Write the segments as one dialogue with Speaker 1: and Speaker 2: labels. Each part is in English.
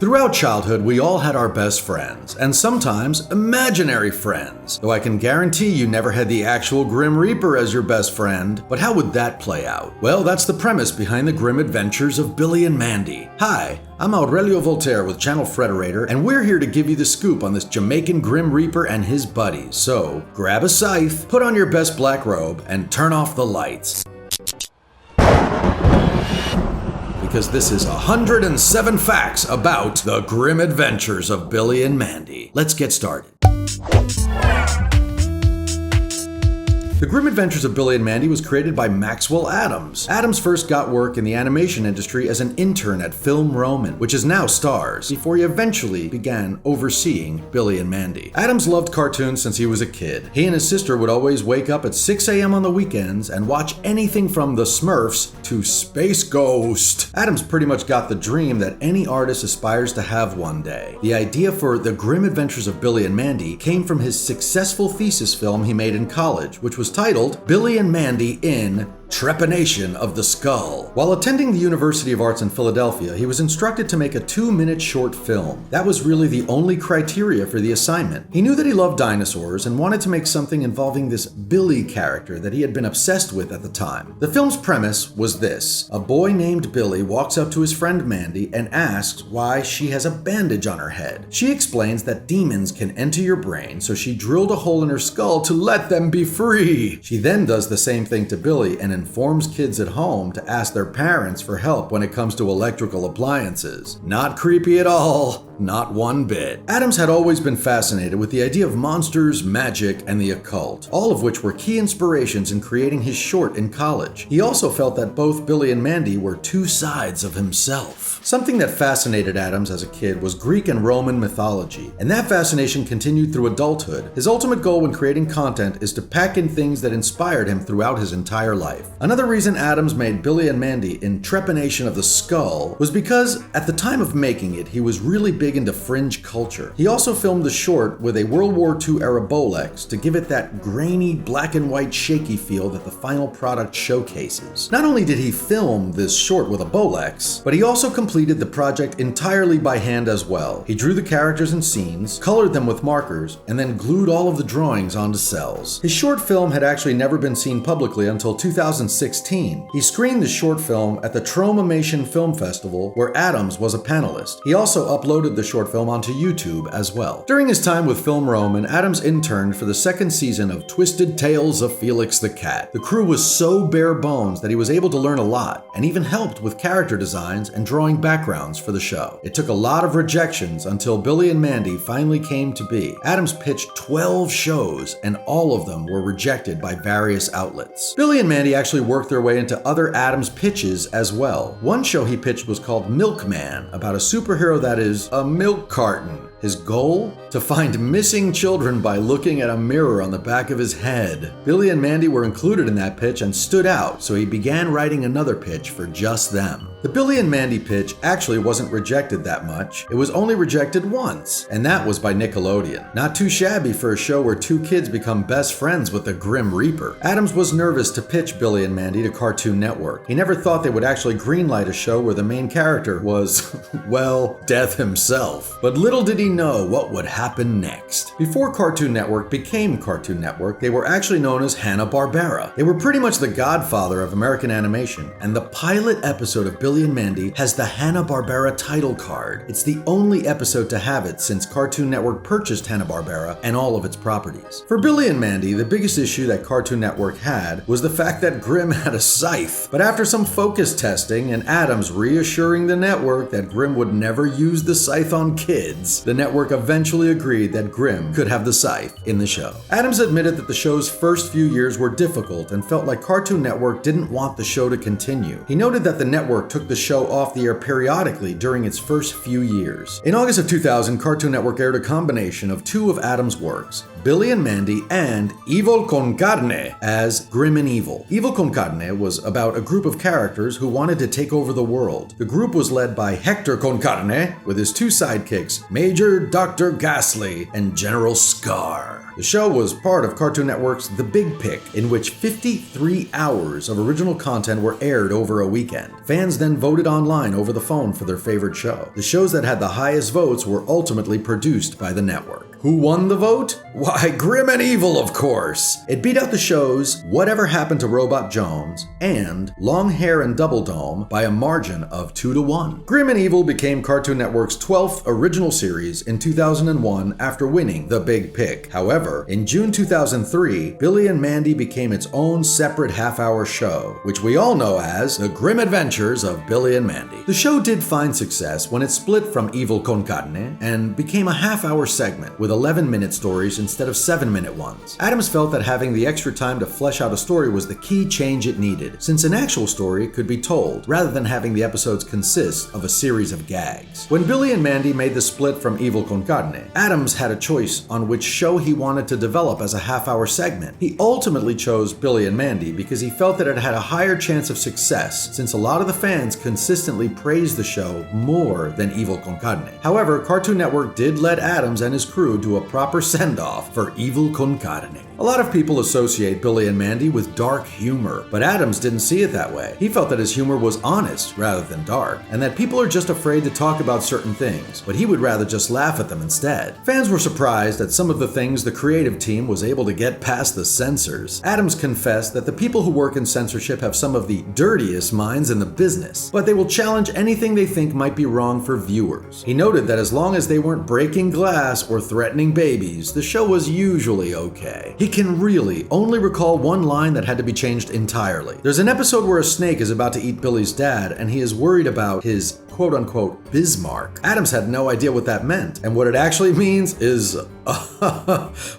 Speaker 1: Throughout childhood, we all had our best friends, and sometimes imaginary friends. Though I can guarantee you never had the actual Grim Reaper as your best friend. But how would that play out? Well, that's the premise behind the grim adventures of Billy and Mandy. Hi, I'm Aurelio Voltaire with Channel Frederator, and we're here to give you the scoop on this Jamaican Grim Reaper and his buddies. So, grab a scythe, put on your best black robe, and turn off the lights. Because this is 107 facts about the grim adventures of Billy and Mandy. Let's get started. The Grim Adventures of Billy and Mandy was created by Maxwell Adams. Adams first got work in the animation industry as an intern at Film Roman, which is now Stars, before he eventually began overseeing Billy and Mandy. Adams loved cartoons since he was a kid. He and his sister would always wake up at 6 a.m. on the weekends and watch anything from the Smurfs to Space Ghost. Adams pretty much got the dream that any artist aspires to have one day. The idea for The Grim Adventures of Billy and Mandy came from his successful thesis film he made in college, which was titled Billy and Mandy in Trepanation of the Skull. While attending the University of Arts in Philadelphia, he was instructed to make a 2-minute short film. That was really the only criteria for the assignment. He knew that he loved dinosaurs and wanted to make something involving this Billy character that he had been obsessed with at the time. The film's premise was this: a boy named Billy walks up to his friend Mandy and asks why she has a bandage on her head. She explains that demons can enter your brain, so she drilled a hole in her skull to let them be free. She then does the same thing to Billy and informs kids at home to ask their parents for help when it comes to electrical appliances. Not creepy at all. Not one bit. Adams had always been fascinated with the idea of monsters, magic, and the occult, all of which were key inspirations in creating his short in college. He also felt that both Billy and Mandy were two sides of himself. Something that fascinated Adams as a kid was Greek and Roman mythology, and that fascination continued through adulthood. His ultimate goal when creating content is to pack in things that inspired him throughout his entire life. Another reason Adams made Billy and Mandy in Trepanation of the Skull was because at the time of making it, he was really big into fringe culture. He also filmed the short with a World War II era Bolex to give it that grainy, black and white shaky feel that the final product showcases. Not only did he film this short with a Bolex, but he also completed the project entirely by hand as well. He drew the characters and scenes, colored them with markers, and then glued all of the drawings onto cells. His short film had actually never been seen publicly until 2016. He screened the short film at the Tromamation Film Festival, where Adams was a panelist. He also uploaded the short film onto YouTube as well. During his time with Film Roman, Adams interned for the second season of Twisted Tales of Felix the Cat. The crew was so bare bones that he was able to learn a lot, and even helped with character designs and drawing backgrounds for the show. It took a lot of rejections until Billy and Mandy finally came to be. Adams pitched 12 shows, and all of them were rejected by various outlets. Billy and Mandy actually worked their way into other Adams pitches as well. One show he pitched was called Milkman, about a superhero that is a milk carton. His goal? To find missing children by looking at a mirror on the back of his head. Billy and Mandy were included in that pitch and stood out, so he began writing another pitch for just them. The Billy and Mandy pitch actually wasn't rejected that much. It was only rejected once, and that was by Nickelodeon. Not too shabby for a show where two kids become best friends with the Grim Reaper. Adams was nervous to pitch Billy and Mandy to Cartoon Network. He never thought they would actually greenlight a show where the main character was, well, Death himself. But little did he know what would happen next. Before Cartoon Network became Cartoon Network, they were actually known as Hanna-Barbera. They were pretty much the godfather of American animation, and the pilot episode of Billy and Mandy has the Hanna-Barbera title card. It's the only episode to have it since Cartoon Network purchased Hanna-Barbera and all of its properties. For Billy and Mandy, the biggest issue that Cartoon Network had was the fact that Grimm had a scythe. But after some focus testing and Adams reassuring the network that Grimm would never use the scythe on kids, the network eventually agreed that Grimm could have the scythe in the show. Adams admitted that the show's first few years were difficult and felt like Cartoon Network didn't want the show to continue. He noted that the network took the show off the air periodically during its first few years. In August of 2000, Cartoon Network aired a combination of two of Adams' works, Billy and Mandy and Evil Con Carne as Grim and Evil. Evil Con Carne was about a group of characters who wanted to take over the world. The group was led by Hector Con Carne with his two sidekicks, Major Dr. Ghastly and General Scar. The show was part of Cartoon Network's The Big Pick, in which 53 hours of original content were aired over a weekend. Fans then voted online over the phone for their favorite show. The shows that had the highest votes were ultimately produced by the network. Who won the vote? Why, Grim and Evil, of course! It beat out the shows Whatever Happened to Robot Jones and Long Hair and Double Dome by a margin of 2-1. Grim and Evil became Cartoon Network's 12th original series in 2001 after winning The Big Pick. However, in June 2003, Billy and Mandy became its own separate half-hour show, which we all know as The Grim Adventures of Billy and Mandy. The show did find success when it split from Evil Con Carne and became a half-hour segment with 11-minute stories instead of 7-minute ones. Adams felt that having the extra time to flesh out a story was the key change it needed, since an actual story could be told, rather than having the episodes consist of a series of gags. When Billy and Mandy made the split from Evil Con Carne, Adams had a choice on which show he wanted to develop as a half-hour segment. He ultimately chose Billy and Mandy because he felt that it had a higher chance of success, since a lot of the fans consistently praised the show more than Evil Con Carne. However, Cartoon Network did let Adams and his crew do a proper send-off for Evil Con Carne. A lot of people associate Billy and Mandy with dark humor, but Adams didn't see it that way. He felt that his humor was honest rather than dark, and that people are just afraid to talk about certain things, but he would rather just laugh at them instead. Fans were surprised at some of the things the creative team was able to get past the censors. Adams confessed that the people who work in censorship have some of the dirtiest minds in the business, but they will challenge anything they think might be wrong for viewers. He noted that as long as they weren't breaking glass or threatening babies, the show was usually okay. He can really only recall one line that had to be changed entirely. There's an episode where a snake is about to eat Billy's dad, and he is worried about his quote-unquote Bismarck. Adams had no idea what that meant, and what it actually means is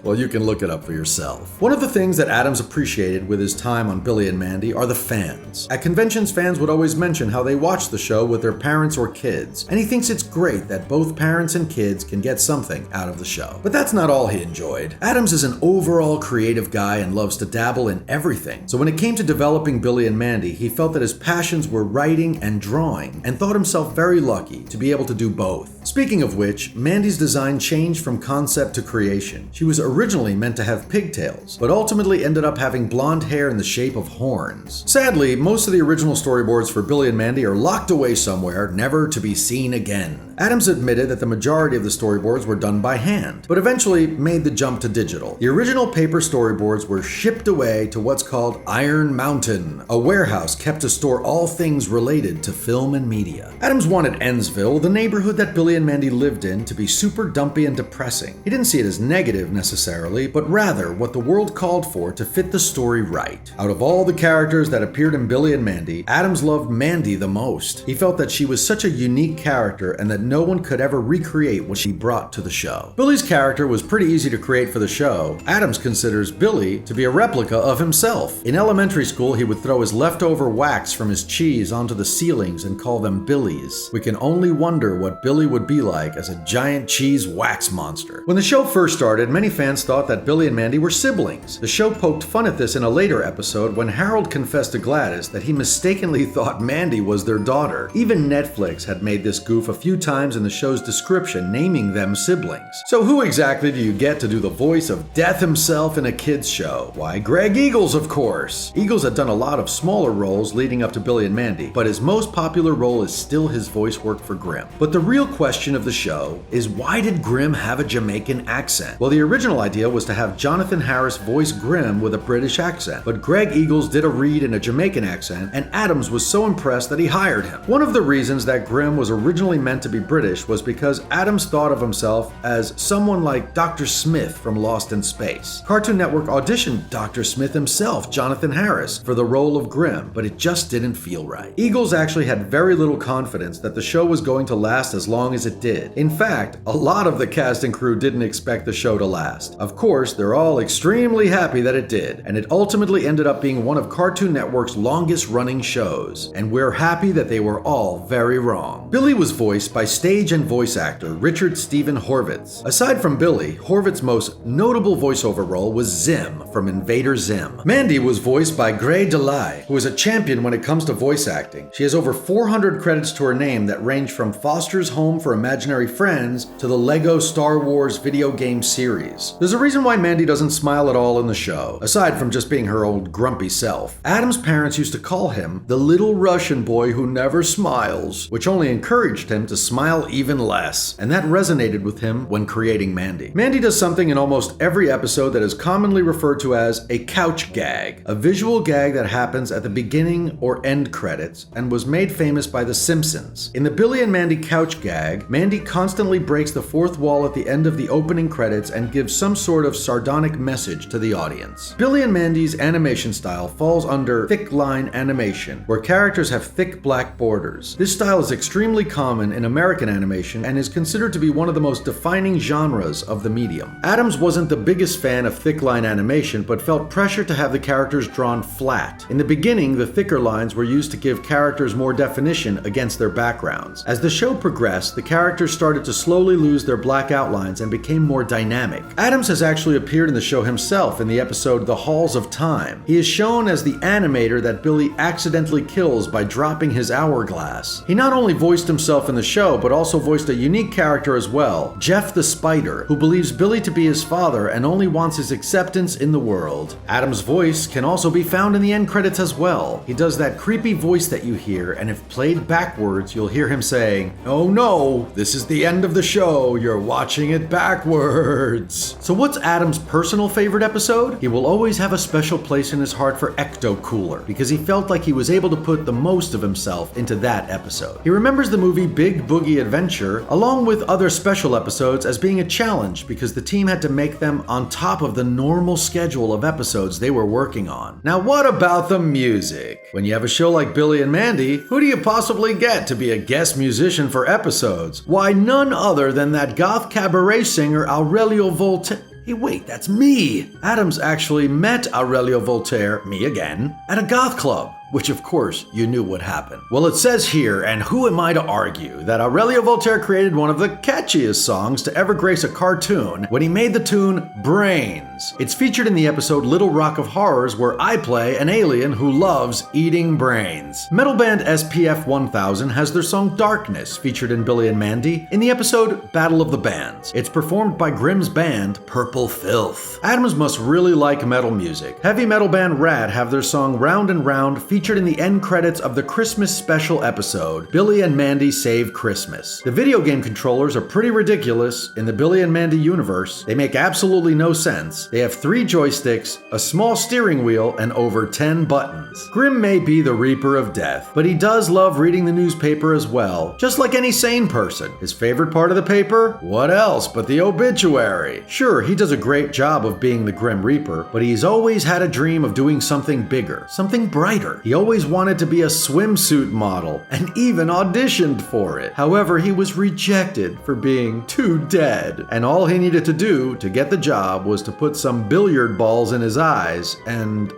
Speaker 1: well, you can look it up for yourself. One of the things that Adams appreciated with his time on Billy and Mandy are the fans. At conventions, fans would always mention how they watched the show with their parents or kids, and he thinks it's great that both parents and kids can get something out of the show. But that's not all he enjoyed. Adams is an overall creative guy and loves to dabble in everything. So when it came to developing Billy and Mandy, he felt that his passions were writing and drawing, and thought himself very lucky to be able to do both. Speaking of which, Mandy's design changed from concept to creation. She was originally meant to have pigtails, but ultimately ended up having blonde hair in the shape of horns. Sadly, most of the original storyboards for Billy and Mandy are locked away somewhere, never to be seen again. Adams admitted that the majority of the storyboards were done by hand, but eventually made the jump to digital. The original paper storyboards were shipped away to what's called Iron Mountain, a warehouse kept to store all things related to film and media. Adams wanted Ennsville, the neighborhood that Billy and Mandy lived in, to be super dumpy and depressing. He didn't see it as negative necessarily, but rather what the world called for to fit the story right. Out of all the characters that appeared in Billy and Mandy, Adams loved Mandy the most. He felt that she was such a unique character and that no one could ever recreate what she brought to the show. Billy's character was pretty easy to create for the show. Adams considers Billy to be a replica of himself. In elementary school, he would throw his leftover wax from his cheese onto the ceilings and call them Billies. We can only wonder what Billy would be like as a giant cheese wax monster. When the show first started, many fans thought that Billy and Mandy were siblings. The show poked fun at this in a later episode when Harold confessed to Gladys that he mistakenly thought Mandy was their daughter. Even Netflix had made this goof a few times in the show's description, naming them siblings. So who exactly do you get to do the voice of Death himself in a kids show? Why, Greg Eagles, of course. Eagles had done a lot of smaller roles leading up to Billy and Mandy, but his most popular role is still his voice work for Grimm. But the real question of the show is, why did Grimm have a Jamaican accent? Well, the original idea was to have Jonathan Harris voice Grimm with a British accent, but Greg Eagles did a read in a Jamaican accent, and Adams was so impressed that he hired him. One of the reasons that Grimm was originally meant to be British was because Adams thought of himself as someone like Dr. Smith from Lost in Space. Cartoon Network auditioned Dr. Smith himself, Jonathan Harris, for the role of Grimm, but it just didn't feel right. Eagles actually had very little confidence that the show was going to last as long as it did. In fact, a lot of the cast and crew didn't expect the show to last. Of course, they're all extremely happy that it did, and it ultimately ended up being one of Cartoon Network's longest running shows, and we're happy that they were all very wrong. Billy was voiced by stage and voice actor Richard Stephen Horvitz. Aside from Billy, Horvitz's most notable voiceover role was Zim from Invader Zim. Mandy was voiced by Gray DeLay, who is a champion when it comes to voice acting. She has over 400 credits to her name that range from Foster's Home for Imaginary Friends to the Lego Star Wars video game series. There's a reason why Mandy doesn't smile at all in the show, aside from just being her old grumpy self. Adam's parents used to call him the little Russian boy who never smiles, which only encouraged him to smile even less, and that resonated with him when creating Mandy. Mandy does something in almost every episode that is commonly referred to as a couch gag, a visual gag that happens at the beginning or end credits and was made famous by The Simpsons. In the Billy and Mandy couch gag, Mandy constantly breaks the fourth wall at the end of the opening credits and gives some sort of sardonic message to the audience. Billy and Mandy's animation style falls under thick line animation, where characters have thick black borders. This style is extremely common in American animation and is considered to be one of the most defining genres of the medium. Adams wasn't the biggest fan of thick line animation, but felt pressure to have the characters drawn flat. In the beginning, the thicker lines were used to give characters more definition against their backgrounds. As the show progressed, the characters started to slowly lose their black outlines and became more dynamic. Adams has actually appeared in the show himself in the episode The Halls of Time. He is shown as the animator that Billy accidentally kills by dropping his hourglass. He not only voiced himself in the show, but also voiced a unique character as well, Jeff the Spider, who believes Billy to be his father and only wants his acceptance in the world. Adam's voice can also be found in the end credits as well. He does that creepy voice that you hear, and if played backwards, you'll hear him saying, "Oh no, this is the end of the show, you're watching it backwards." So what's Adam's personal favorite episode? He will always have a special place in his heart for Ecto Cooler, because he felt like he was able to put the most of himself into that episode. He remembers the movie Big Boogie Adventure, along with other special episodes, as being a challenge because the team had to make them on top of the normal schedule of episodes they were working on. Now what about the music? When you have a show like Billy and Mandy, who do you possibly get to be a guest musician for episodes? Why, none other than that goth cabaret singer Aurelio Voltaire. Hey wait, that's me! Adams actually met Aurelio Voltaire, me again, at a goth club. Which of course you knew would happen. Well, it says here, and who am I to argue, that Aurelio Voltaire created one of the catchiest songs to ever grace a cartoon when he made the tune Brains. It's featured in the episode Little Rock of Horrors, where I play an alien who loves eating brains. Metal band SPF 1000 has their song Darkness featured in Billy and Mandy in the episode Battle of the Bands. It's performed by Grimm's band Purple Filth. Adams must really like metal music. Heavy metal band Rad have their song Round and Round featured in the end credits of the Christmas special episode, Billy and Mandy Save Christmas. The video game controllers are pretty ridiculous in the Billy and Mandy universe. They make absolutely no sense. They have 3 joysticks, a small steering wheel, and over 10 buttons. Grimm may be the Reaper of Death, but he does love reading the newspaper as well, just like any sane person. His favorite part of the paper? What else but the obituary? Sure, he does a great job of being the Grim Reaper, but he's always had a dream of doing something bigger, something brighter. He always wanted to be a swimsuit model and even auditioned for it. However, he was rejected for being too dead, and all he needed to do to get the job was to put some billiard balls in his eyes and,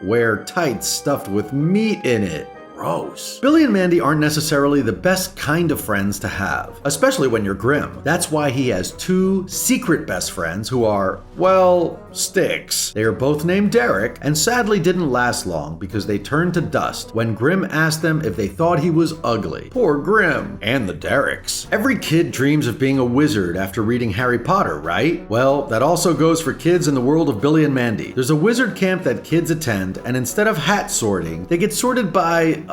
Speaker 1: wear tights stuffed with meat in it. Gross. Billy and Mandy aren't necessarily the best kind of friends to have, especially when you're Grimm. That's why he has 2 secret best friends who are, well, sticks. They are both named Derek, and sadly didn't last long because they turned to dust when Grimm asked them if they thought he was ugly. Poor Grimm. And the Derricks. Every kid dreams of being a wizard after reading Harry Potter, right? Well, that also goes for kids in the world of Billy and Mandy. There's a wizard camp that kids attend, and instead of hat sorting, they get sorted by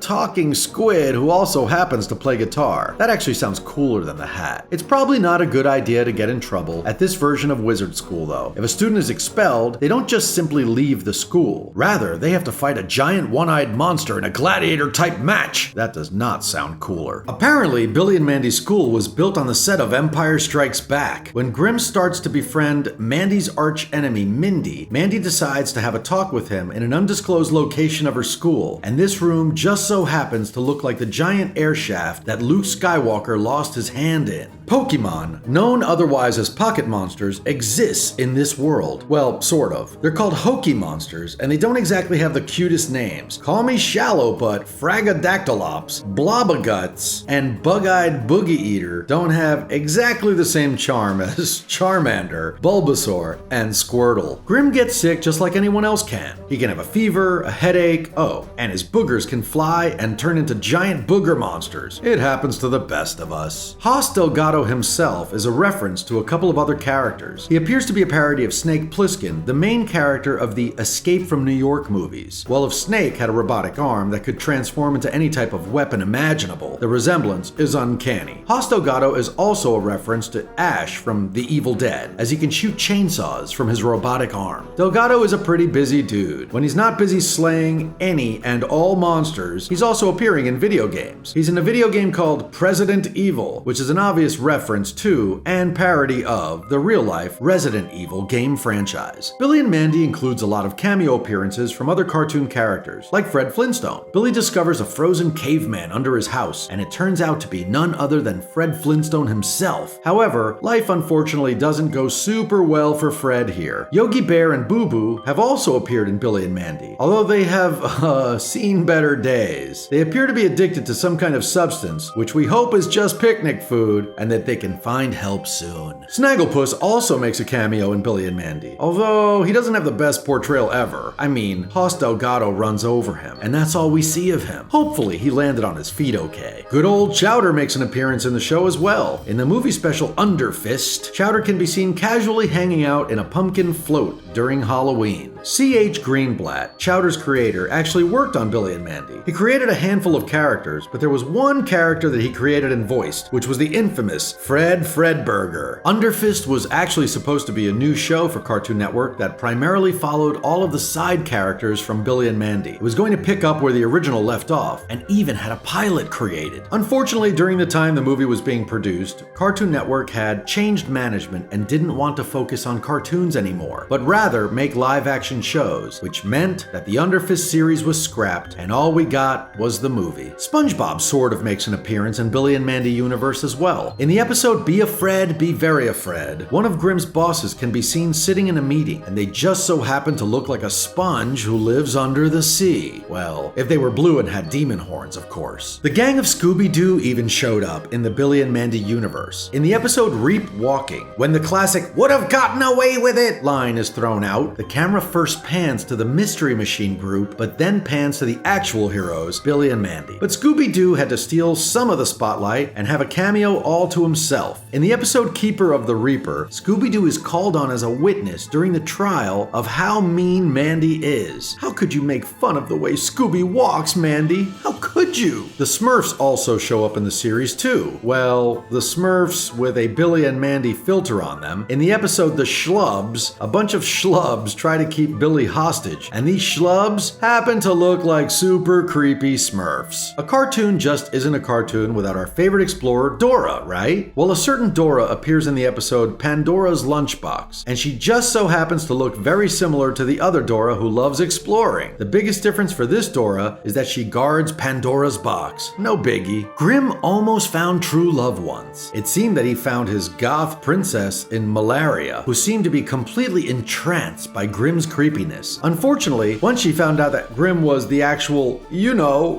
Speaker 1: talking squid who also happens to play guitar. That actually sounds cooler than the hat. It's probably not a good idea to get in trouble at this version of wizard school though. If a student is expelled, they don't just simply leave the school. Rather, they have to fight a giant one-eyed monster in a gladiator-type match. That does not sound cooler. Apparently, Billy and Mandy's school was built on the set of Empire Strikes Back. When Grimm starts to befriend Mandy's arch enemy, Mindy, Mandy decides to have a talk with him in an undisclosed location of her school, and this this room just so happens to look like the giant air shaft that Luke Skywalker lost his hand in. Pokemon, known otherwise as pocket monsters, exists in this world. Well, sort of. They're called Hokey monsters, and they don't exactly have the cutest names. Call me Shallow Butt, Fragadactylops, Blobaguts, and Bug-Eyed Boogie Eater don't have exactly the same charm as Charmander, Bulbasaur, and Squirtle. Grim gets sick just like anyone else can. He can have a fever, a headache, and his boogers can fly and turn into giant booger monsters. It happens to the best of us. Haas Delgado himself is a reference to a couple of other characters. He appears to be a parody of Snake Plissken, the main character of the Escape from New York movies. While if Snake had a robotic arm that could transform into any type of weapon imaginable, the resemblance is uncanny. Haas Delgado is also a reference to Ash from The Evil Dead, as he can shoot chainsaws from his robotic arm. Delgado is a pretty busy dude. When he's not busy slaying any and all monsters, he's also appearing in video games. He's in a video game called President Evil, which is an obvious reference to and parody of the real-life Resident Evil game franchise. Billy and Mandy includes a lot of cameo appearances from other cartoon characters, like Fred Flintstone. Billy discovers a frozen caveman under his house, and it turns out to be none other than Fred Flintstone himself. However, life unfortunately doesn't go super well for Fred here. Yogi Bear and Boo Boo have also appeared in Billy and Mandy, although they have seen better days. They appear to be addicted to some kind of substance, which we hope is just picnic food, and that they can find help soon. Snagglepuss also makes a cameo in Billy and Mandy, although he doesn't have the best portrayal ever. I mean, Haas Delgado runs over him, and that's all we see of him. Hopefully he landed on his feet okay. Good old Chowder makes an appearance in the show as well. In the movie special Underfist, Chowder can be seen casually hanging out in a pumpkin float during Halloween. C.H. Greenblatt, Chowder's creator, actually worked on Billy and Mandy. He created a handful of characters, but there was one character that he created and voiced, which was the infamous Fred Fredburger. Underfist was actually supposed to be a new show for Cartoon Network that primarily followed all of the side characters from Billy and Mandy. It was going to pick up where the original left off, and even had a pilot created. Unfortunately, during the time the movie was being produced, Cartoon Network had changed management and didn't want to focus on cartoons anymore, but rather make live-action shows, which meant that the Underfist series was scrapped, and all we got was the movie. SpongeBob sort of makes an appearance in Billy and Mandy universe as well. In the episode Be a Fred, Be Very a Fred, one of Grimm's bosses can be seen sitting in a meeting, and they just so happen to look like a sponge who lives under the sea. Well, if they were blue and had demon horns, of course. The gang of Scooby-Doo even showed up in the Billy and Mandy universe. In the episode Reap Walking, when the classic "would have gotten away with it" line is thrown out, the camera first pans to the Mystery Machine group, but then pans to the actual heroes, Billy and Mandy. But Scooby-Doo had to steal some of the spotlight and have a cameo all to himself. In the episode Keeper of the Reaper, Scooby-Doo is called on as a witness during the trial of how mean Mandy is. How could you make fun of the way Scooby walks, Mandy? How could you? The Smurfs also show up in the series too. Well, the Smurfs with a Billy and Mandy filter on them. In the episode The Schlubs, a bunch of schlubs try to keep Billy hostage, and these schlubs happen to look like super creepy Smurfs. A cartoon just isn't a cartoon without our favorite explorer, Dora, right? Well, a certain Dora appears in the episode Pandora's Lunchbox, and she just so happens to look very similar to the other Dora who loves exploring. The biggest difference for this Dora is that she guards Pandora's box. No biggie. Grimm almost found true love once. It seemed that he found his goth princess in Malaria, who seemed to be completely entranced by Grimm's creepiness. Unfortunately, once she found out that Grimm was the actual,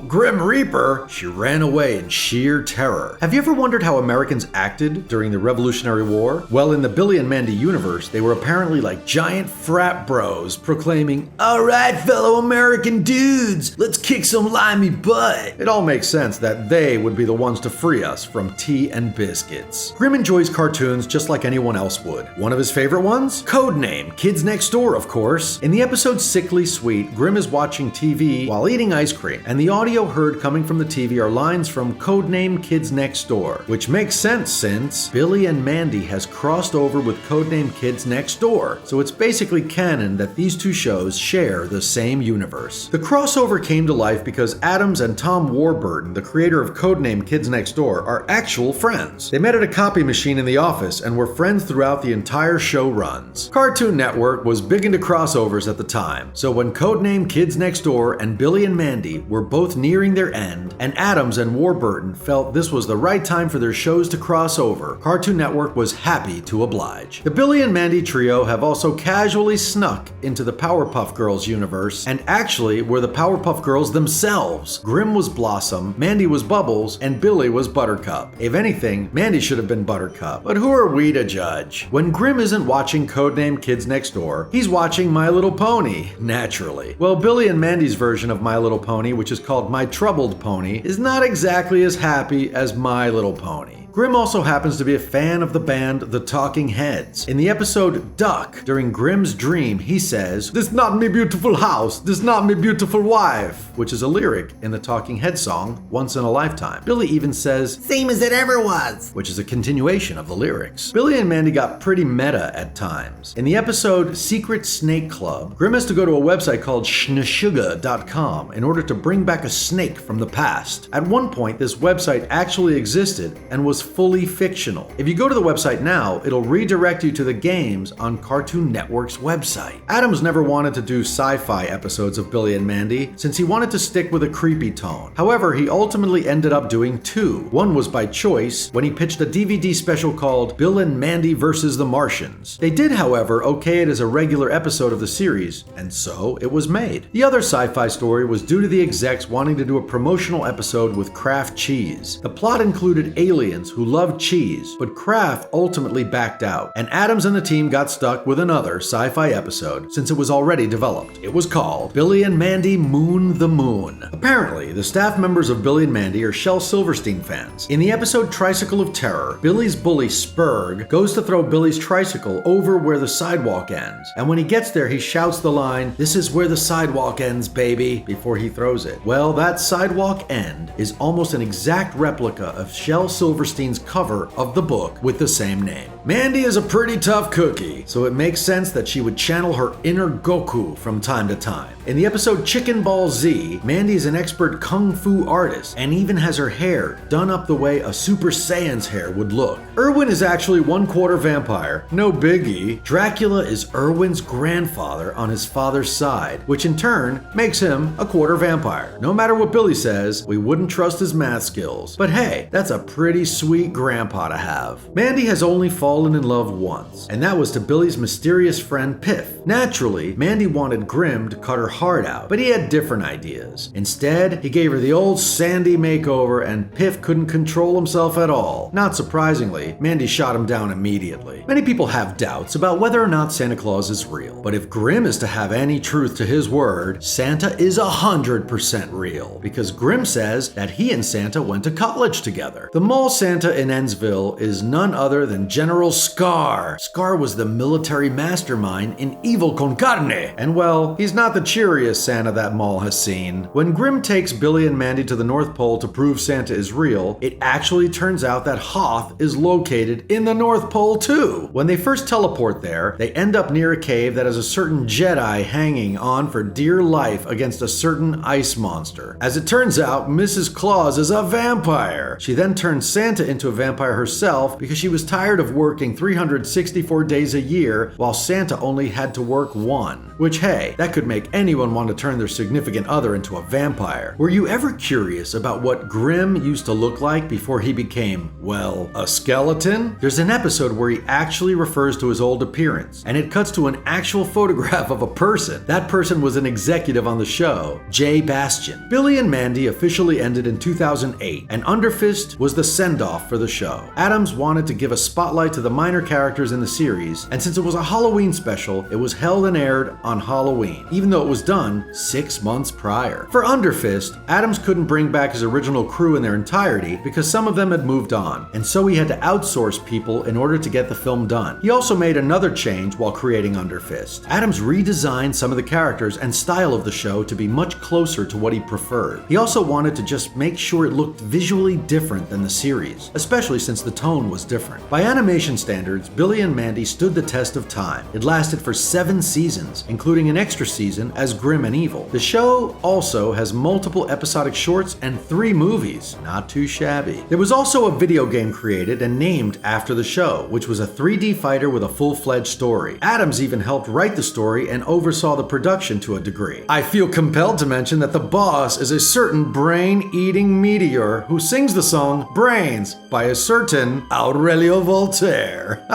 Speaker 1: Grim Reaper, she ran away in sheer terror. Have you ever wondered how Americans acted during the Revolutionary War? Well, in the Billy and Mandy universe, they were apparently like giant frat bros proclaiming, "All right, fellow American dudes, let's kick some limey butt." It all makes sense that they would be the ones to free us from tea and biscuits. Grimm enjoys cartoons just like anyone else would. One of his favorite ones? Codename Kids Next Door, of course. In the episode Sickly Sweet, Grimm is watching TV while eating ice cream, and the audio heard coming from the TV are lines from Codename Kids Next Door, which makes sense since Billy and Mandy has crossed over with Codename Kids Next Door, so it's basically canon that these two shows share the same universe. The crossover came to life because Adams and Tom Tom Warburton, the creator of Codename Kids Next Door, are actual friends. They met at a copy machine in the office and were friends throughout the entire show runs. Cartoon Network was big into crossovers at the time, so when Codename Kids Next Door and Billy and Mandy were both nearing their end, and Adams and Warburton felt this was the right time for their shows to cross over, Cartoon Network was happy to oblige. The Billy and Mandy trio have also casually snuck into the Powerpuff Girls universe, and actually were the Powerpuff Girls themselves. Grim was Blossom, Mandy was Bubbles, and Billy was Buttercup. If anything, Mandy should have been Buttercup, but who are we to judge? When Grim isn't watching Codename Kids Next Door, he's watching My Little Pony, naturally. Well, Billy and Mandy's version of My Little Pony, which is called My Troubled Pony, is not exactly as happy as My Little Pony. Grim also happens to be a fan of the band The Talking Heads. In the episode Duck, during Grim's dream, he says, "This not me beautiful house, this not me beautiful wife," which is a lyric in the Talking Heads song Once in a Lifetime. Billy even says, "Same as it ever was," which is a continuation of the lyrics. Billy and Mandy got pretty meta at times. In the episode Secret Snake Club, Grim has to go to a website called schneshuga.com in order to bring back a snake from the past. At one point, this website actually existed and was fully fictional. If you go to the website now, it'll redirect you to the games on Cartoon Network's website. Adams never wanted to do sci-fi episodes of Billy and Mandy since he wanted to stick with a creepy tone. However, he ultimately ended up doing two. One was by choice when he pitched a DVD special called Bill and Mandy vs. the Martians. They did, however, okay it as a regular episode of the series, and so it was made. The other sci-fi story was due to the execs wanting to do a promotional episode with Kraft cheese. The plot included aliens who loved cheese, but Kraft ultimately backed out, and Adams and the team got stuck with another sci-fi episode since it was already developed. It was called Billy and Mandy Moon the Moon. Apparently, the staff members of Billy and Mandy are Shel Silverstein fans. In the episode Tricycle of Terror, Billy's bully Spurg goes to throw Billy's tricycle over where the sidewalk ends, and when he gets there he shouts the line, "This is where the sidewalk ends, baby," before he throws it. Well, that sidewalk end is almost an exact replica of Shel Silverstein's cover of the book with the same name. Mandy is a pretty tough cookie, so it makes sense that she would channel her inner Goku from time to time. In the episode Chicken Ball Z, Mandy is an expert kung fu artist and even has her hair done up the way a Super Saiyan's hair would look. Erwin is actually 1/4 vampire, no biggie. Dracula is Erwin's grandfather on his father's side, which in turn makes him a 1/4 vampire. No matter what Billy says, we wouldn't trust his math skills. But hey, that's a pretty sweet grandpa to have. Mandy has only fallen in love once, and that was to Billy's mysterious friend Piff. Naturally, Mandy wanted Grim to cut her heart out, but he had different ideas. Instead, he gave her the old Sandy makeover and Piff couldn't control himself at all. Not surprisingly, Mandy shot him down immediately. Many people have doubts about whether or not Santa Claus is real, but if Grim is to have any truth to his word, Santa is 100% real, because Grim says that he and Santa went to college together. The mall Santa in Ennsville is none other than General Scar. Scar was the military mastermind in Evil Con Carne, and well, he's not the cheeriest Santa that mall has seen. When Grim takes Billy and Mandy to the North Pole to prove Santa is real, it actually turns out that Hoth is located in the North Pole too. When they first teleport there, they end up near a cave that has a certain Jedi hanging on for dear life against a certain ice monster. As it turns out, Mrs. Claus is a vampire. She then turns Santa into a vampire herself because she was tired of working 364 days a year while Santa only had to work one. Which, hey, that could make anyone want to turn their significant other into a vampire. Were you ever curious about what Grim used to look like before he became, well, a skeleton? There's an episode where he actually refers to his old appearance, and it cuts to an actual photograph of a person. That person was an executive on the show, Jay Bastian. Billy and Mandy officially ended in 2008, and Underfist was the send-off for the show. Adams wanted to give a spotlight to the minor characters in the series, and since it was a Halloween special, it was held and aired on Halloween, even though it was done 6 months prior. For Underfist, Adams couldn't bring back his original crew in their entirety because some of them had moved on, and so he had to outsource people in order to get the film done. He also made another change while creating Underfist. Adams redesigned some of the characters and style of the show to be much closer to what he preferred. He also wanted to just make sure it looked visually different than the series, especially since the tone was different. By animation animation standards, Billy and Mandy stood the test of time. It lasted for 7 seasons, including an extra season as Grim and Evil. The show also has multiple episodic shorts and 3 movies. Not too shabby. There was also a video game created and named after the show, which was a 3D fighter with a full-fledged story. Adams even helped write the story and oversaw the production to a degree. I feel compelled to mention that the boss is a certain brain-eating meteor who sings the song Brains by a certain Aurelio Voltaire.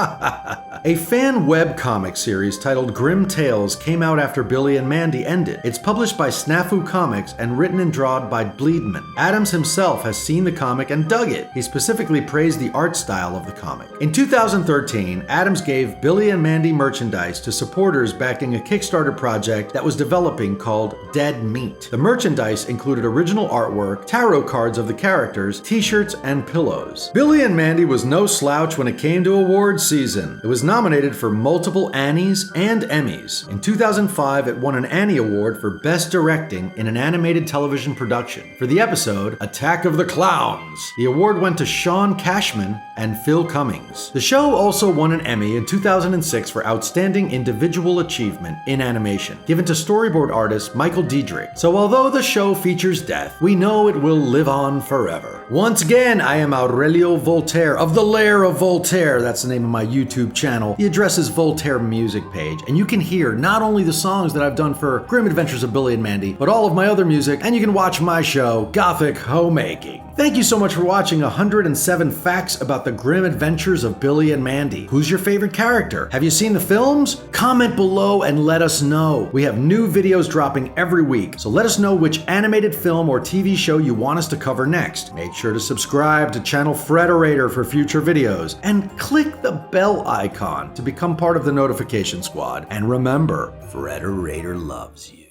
Speaker 1: A fan webcomic series titled Grim Tales came out after Billy and Mandy ended. It's published by Snafu Comics and written and drawn by Bleedman. Adams himself has seen the comic and dug it. He specifically praised the art style of the comic. In 2013, Adams gave Billy and Mandy merchandise to supporters backing a Kickstarter project that was developing called Dead Meat. The merchandise included original artwork, tarot cards of the characters, t-shirts, and pillows. Billy and Mandy was no slouch when it came to awards season. It was nominated for multiple Annies and Emmys. In 2005, it won an Annie Award for Best Directing in an animated television production for the episode Attack of the Clowns. The award went to Sean Cashman and Phil Cummings. The show also won an Emmy in 2006 for Outstanding Individual Achievement in Animation, given to storyboard artist Michael Diedrich. So although the show features death, we know it will live on forever. Once again, I am Aurelio Voltaire of The Lair of Voltaire. That's the name of my YouTube channel. The address is Voltaire Music page, and you can hear not only the songs that I've done for Grim Adventures of Billy and Mandy, but all of my other music, and you can watch my show, Gothic Homemaking. Thank you so much for watching 107 facts about the grim adventures of Billy and Mandy. Who's your favorite character? Have you seen the films? Comment below and let us know. We have new videos dropping every week, so let us know which animated film or TV show you want us to cover next. Make sure to subscribe to Channel Frederator for future videos, and click the bell icon to become part of the notification squad. And remember, Frederator loves you.